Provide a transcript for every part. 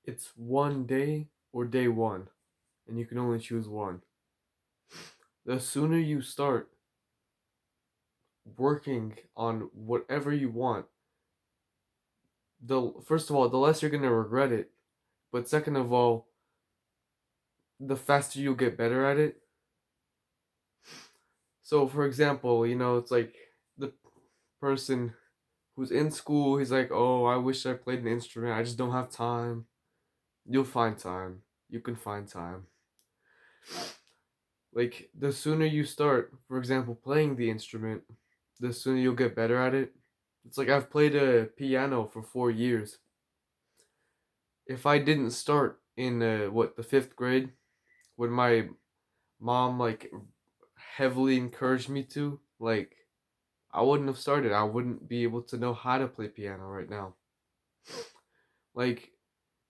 It's one day or day one, and you can only choose one. The sooner you start working on whatever you want, the first of all, the less you're gonna regret it. But second of all, the faster you'll get better at it. So for example, it's like the person who's in school, he's like, "Oh, I wish I played an instrument. I just don't have time." You'll find time. You can find time. Like the sooner you start, for example, playing the instrument, the sooner you'll get better at it. It's like I've played a piano for 4 years. If I didn't start in the fifth grade, when my mom like heavily encouraged me to, like I wouldn't have started. I wouldn't be able to know how to play piano right now. Like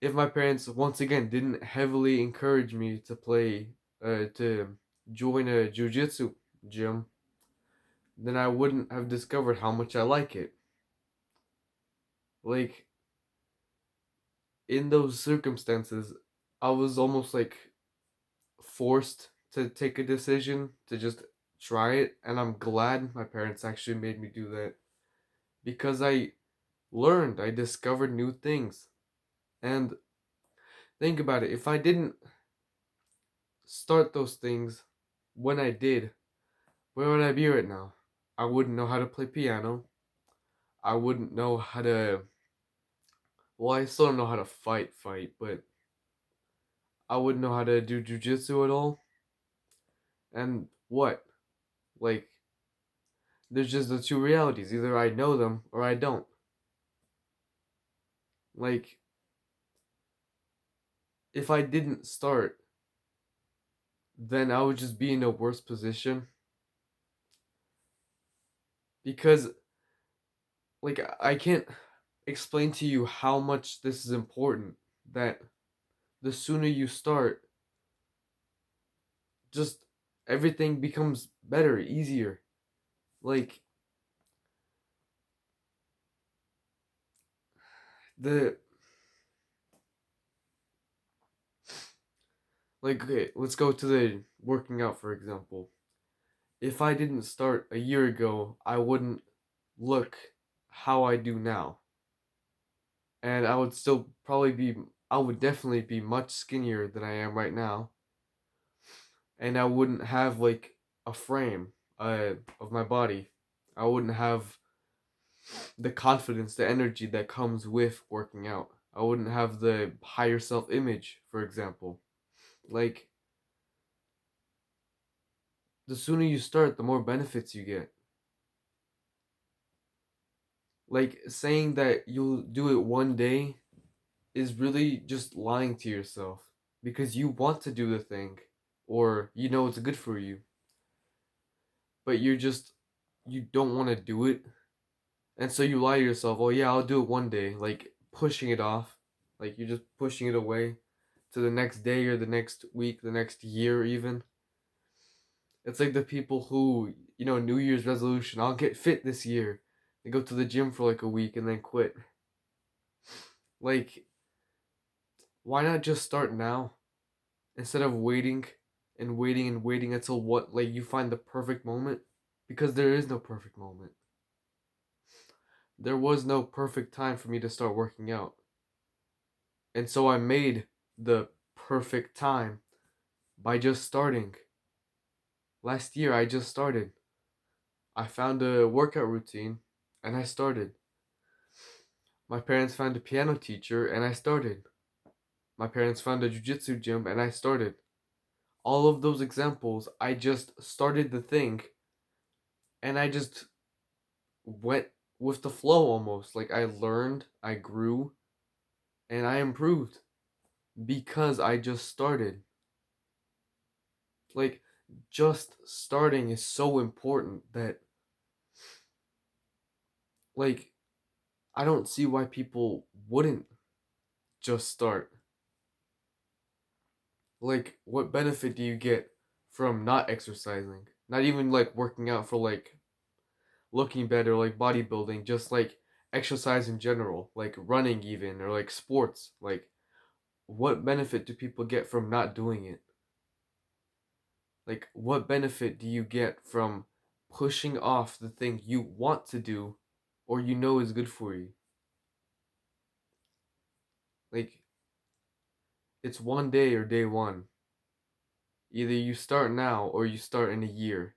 if my parents once again didn't heavily encourage me to play to join a jujitsu gym, then I wouldn't have discovered how much I like it. Like in those circumstances, I was almost like forced to take a decision to just try it, and I'm glad my parents actually made me do that because I discovered new things. And think about it, if I didn't start those things when I did, where would I be right now? I wouldn't know how to play piano. I wouldn't know how to, well, I still don't know how to fight, but I wouldn't know how to do jujitsu at all. And what? Like, there's just the two realities. Either I know them or I don't. Like, if I didn't start, then I would just be in a worse position. Because, like, I can't explain to you how much this is important. That the sooner you start, just everything becomes better, easier. Like, the. Like, okay, let's go to the working out, for example. If I didn't start a year ago, I wouldn't look how I do now. And I would still probably be, I would definitely be much skinnier than I am right now. And I wouldn't have like a frame of my body. I wouldn't have the confidence, the energy that comes with working out. I wouldn't have the higher self image, for example. Like, the sooner you start, the more benefits you get. Like, saying that you'll do it one day is really just lying to yourself because you want to do the thing or you know it's good for you, but you don't want to do it. And so you lie to yourself, "Oh yeah, I'll do it one day," like pushing it off. Like you're just pushing it away to the next day or the next week, the next year even. It's like the people who, New Year's resolution, "I'll get fit this year." They go to the gym for like a week and then quit. Like, why not just start now instead of waiting and waiting and waiting until what, like, you find the perfect moment? Because there is no perfect moment. There was no perfect time for me to start working out. And so I made the perfect time by just starting. Last year I just started. I found a workout routine and I started. My parents found a piano teacher and I started. My parents found a jiu-jitsu gym and I started. All of those examples, I just started the thing and I just went with the flow almost. Like I learned, I grew, and I improved because I just started. Like just starting is so important that, like, I don't see why people wouldn't just start. Like what benefit do you get from not exercising? Not even like working out for like looking better, like bodybuilding, just like exercise in general, like running even or like sports. Like what benefit do people get from not doing it? Like, what benefit do you get from pushing off the thing you want to do or you know is good for you? Like, it's one day or day one. Either you start now or you start in a year.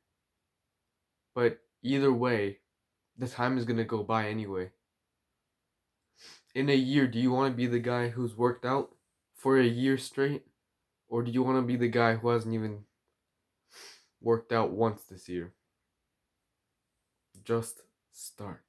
But either way, the time is going to go by anyway. In a year, do you want to be the guy who's worked out for a year straight? Or do you want to be the guy who hasn't even worked out once this year? Just start.